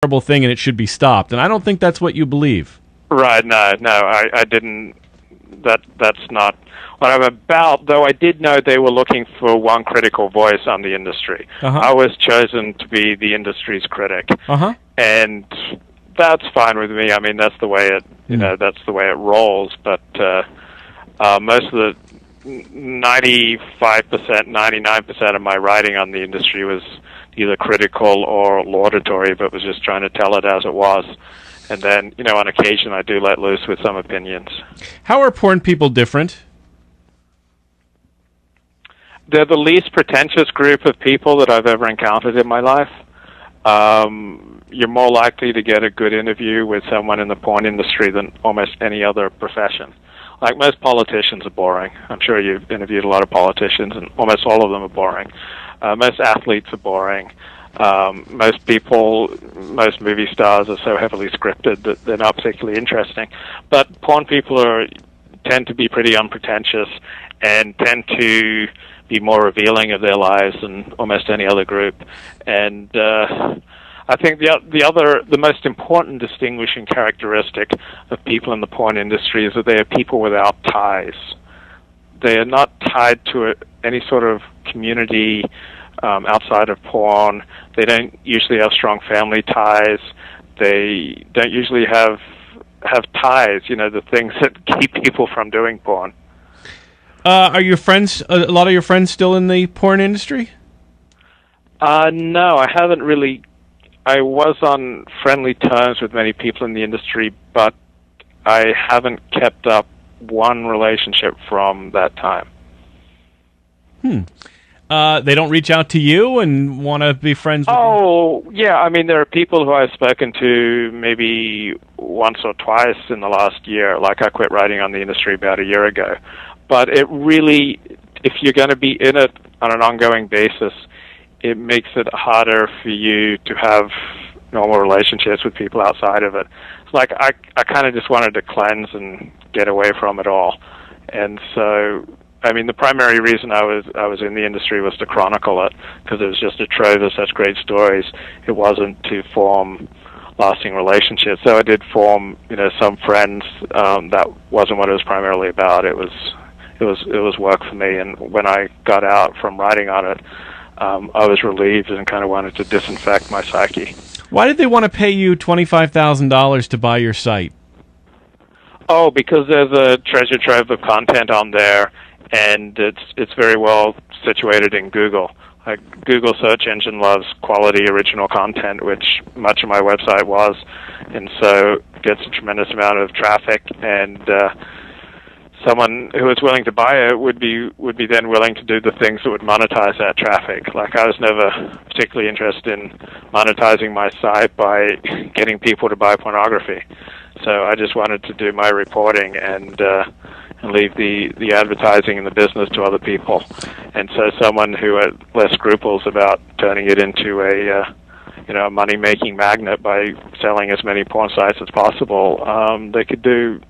horrible thing and it should be stopped. And I don't think that's what you believe. Right, no, I didn't. That's not what I'm about, though I did know they were looking for one critical voice on the industry. I was chosen to be the industry's critic. And that's fine with me. I mean, that's the way it, that's the way it rolls. But most of the 95%, 99% of my writing on the industry was either critical or laudatory, but was just trying to tell it as it was. And then, on occasion, I do let loose with some opinions. How are porn people different? They're the least pretentious group of people that I've ever encountered in my life. You're more likely to get a good interview with someone in the porn industry than almost any other profession. Like, most politicians are boring. I'm sure you've interviewed a lot of politicians, and almost all of them are boring. Most athletes are boring. Most movie stars are so heavily scripted that they're not particularly interesting. But porn people tend to be pretty unpretentious and tend to be more revealing of their lives than almost any other group. And I think the most important distinguishing characteristic of people in the porn industry is that they are people without ties. They are not tied to any sort of community outside of porn. They don't usually have strong family ties. They don't usually have ties, the things that keep people from doing porn. Are your friends, a lot of your friends, still in the porn industry? No, I haven't really. I was on friendly terms with many people in the industry, but I haven't kept up one relationship from that time. They don't reach out to you and want to be friends with you? Oh, yeah. I mean, there are people who I've spoken to maybe once or twice in the last year. Like, I quit writing on the industry about a year ago. But it really, if you're going to be in it on an ongoing basis, it makes it harder for you to have normal relationships with people outside of it. It's like, I kind of just wanted to cleanse and get away from it all. And so, I mean, the primary reason I was in the industry was to chronicle it, because it was just a trove of such great stories. It wasn't to form lasting relationships. So I did form, some friends. That wasn't what it was primarily about. It was work for me. And when I got out from writing on it, I was relieved and kind of wanted to disinfect my psyche. Why did they want to pay you $25,000 to buy your site? Oh, because there's a treasure trove of content on there, and it's very well situated in Google. Google search engine loves quality original content, which much of my website was, and so it gets a tremendous amount of traffic, and someone who is willing to buy it would be then willing to do the things that would monetize that traffic. Like, I was never particularly interested in monetizing my site by getting people to buy pornography. So I just wanted to do my reporting and leave the advertising and the business to other people. And so someone who had less scruples about turning it into a money-making magnet by selling as many porn sites as possible, they could do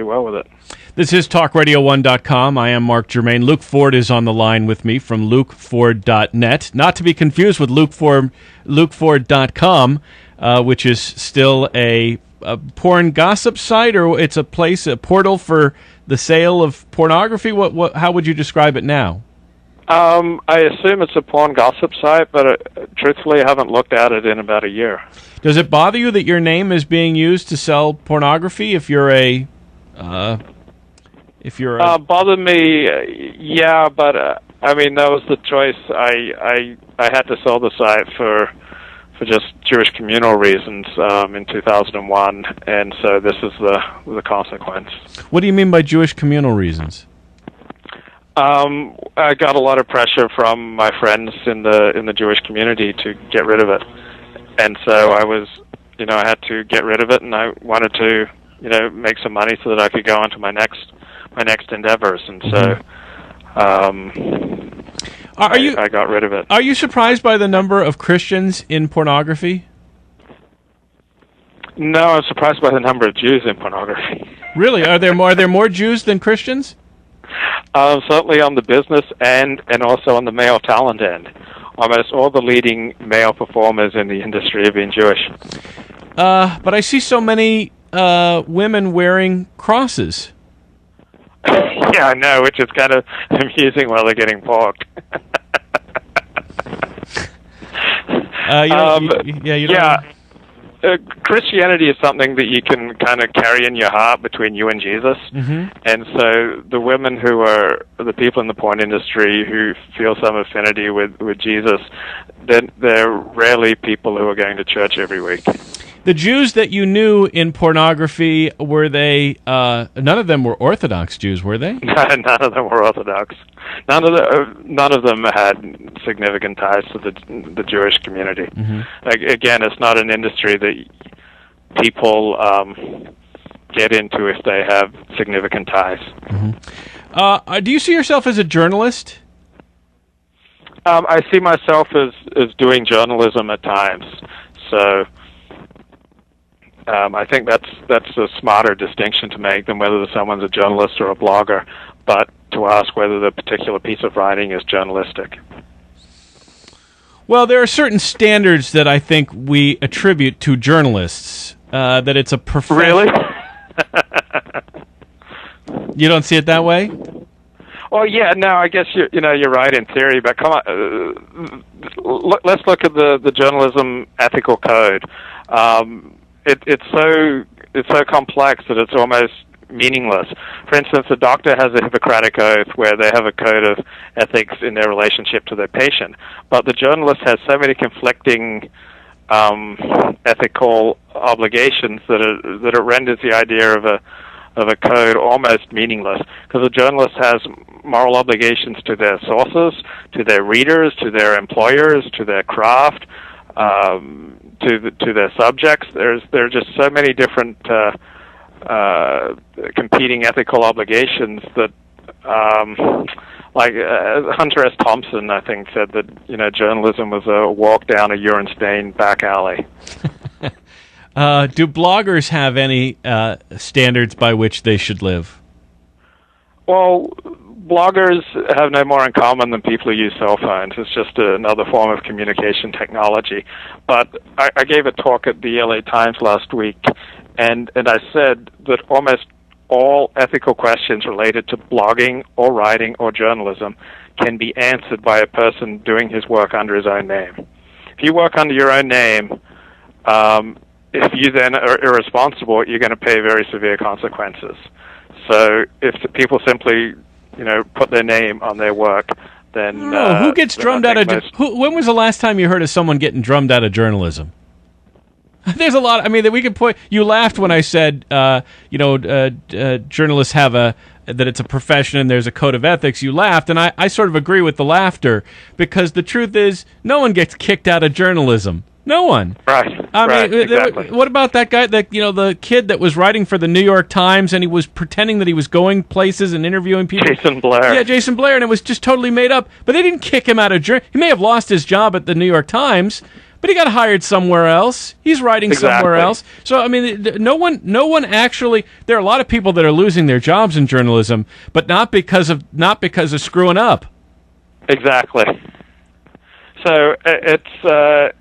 well with it. This is TalkRadio1.com. I am Mark Germain. Luke Ford is on the line with me from LukeFord.net. Not to be confused with LukeFord.com, which is still a porn gossip site, or it's a portal for the sale of pornography. How would you describe it now? I assume it's a porn gossip site, but truthfully, I haven't looked at it in about a year. Does it bother you that your name is being used to sell pornography? If you're bother me, yeah, but I mean, that was the choice. I had to sell the site for just Jewish communal reasons in 2001, and so this is the consequence. What do you mean by Jewish communal reasons? I got a lot of pressure from my friends in the Jewish community to get rid of it, and so I had to get rid of it, and I wanted to, make some money so that I could go on to my next endeavors, and so I got rid of it. Are you surprised by the number of Christians in pornography? No, I'm surprised by the number of Jews in pornography. Really? Are there more Jews than Christians? Certainly on the business and also on the male talent end. almost all the leading male performers in the industry have been Jewish. But I see so many women wearing crosses. Yeah, I know, which is kind of amusing while they're getting porked. Christianity is something that you can kind of carry in your heart between you and Jesus. And so the women who are the people in the porn industry who feel some affinity with Jesus, they're rarely people who are going to church every week. The Jews that you knew in pornography, were they, none of them were Orthodox Jews, were they? None of them were Orthodox. None of them had significant ties to the Jewish community. Again, it's not an industry that people get into if they have significant ties. Do you see yourself as a journalist? I see myself as doing journalism at times. So I think that's a smarter distinction to make than whether someone's a journalist or a blogger, but to ask whether the particular piece of writing is journalistic. Well, there are certain standards that I think we attribute to journalists, that it's a profession. Really? You don't see it that way? Well, yeah, no, I guess you're right in theory, but come on, let's look at the journalism ethical code. It's so complex that it's almost meaningless. For instance, a doctor has a Hippocratic oath where they have a code of ethics in their relationship to their patient, but the journalist has so many conflicting ethical obligations that it renders the idea of a code almost meaningless, because the journalist has moral obligations to their sources, to their readers, to their employers, to their craft, to their subjects. There are just so many different competing ethical obligations that, Hunter S. Thompson, I think, said that journalism was a walk down a urine-stained back alley. Do bloggers have any standards by which they should live? Well, bloggers have no more in common than people who use cell phones. It's just another form of communication technology. But I gave a talk at the LA Times last week, and I said that almost all ethical questions related to blogging or writing or journalism can be answered by a person doing his work under his own name. If you work under your own name, if you then are irresponsible, you're going to pay very severe consequences. So if the people simply, put their name on their work, then who gets drummed out of? When was the last time you heard of someone getting drummed out of journalism? There's a lot. I mean, that we could point. You laughed when I said, journalists have that it's a profession and there's a code of ethics. You laughed, and I sort of agree with the laughter, because the truth is, no one gets kicked out of journalism. No one. Right. I mean, exactly. What about that guy, the kid that was writing for the New York Times, and he was pretending that he was going places and interviewing people? Jason Blair. Yeah, Jason Blair, and it was just totally made up. But they didn't kick him out of He may have lost his job at the New York Times, but he got hired somewhere else. He's writing somewhere else. So I mean, no one actually. There are a lot of people that are losing their jobs in journalism, but not because of screwing up. Exactly. So it's.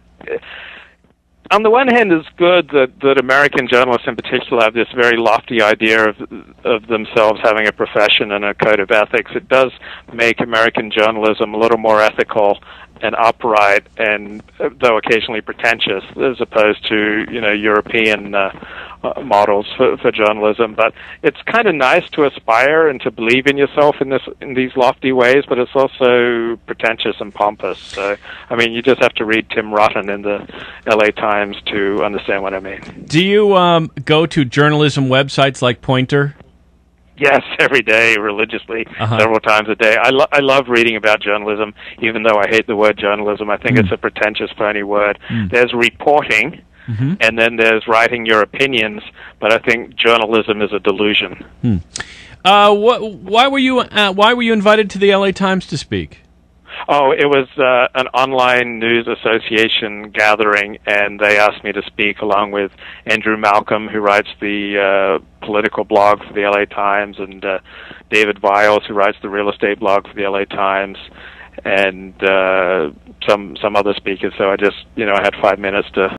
On the one hand, it's good that American journalists in particular have this very lofty idea of themselves having a profession and a code of ethics. It does make American journalism a little more ethical and upright, and though occasionally pretentious, as opposed to European models for journalism. But it's kind of nice to aspire and to believe in yourself in these lofty ways, but it's also pretentious and pompous. So, I mean, you just have to read Tim Rutten in the LA Times to understand what I mean. Do you go to journalism websites like Poynter? Yes, every day, religiously, several times a day. I love reading about journalism, even though I hate the word journalism. I think it's a pretentious, phony word. There's reporting, and then there's writing your opinions, but I think journalism is a delusion. Why were you invited to the LA Times to speak? Oh, it was an online news association gathering, and they asked me to speak along with Andrew Malcolm, who writes the political blog for the LA Times, and David Viles, who writes the real estate blog for the LA Times, and some other speakers. So I just, I had 5 minutes to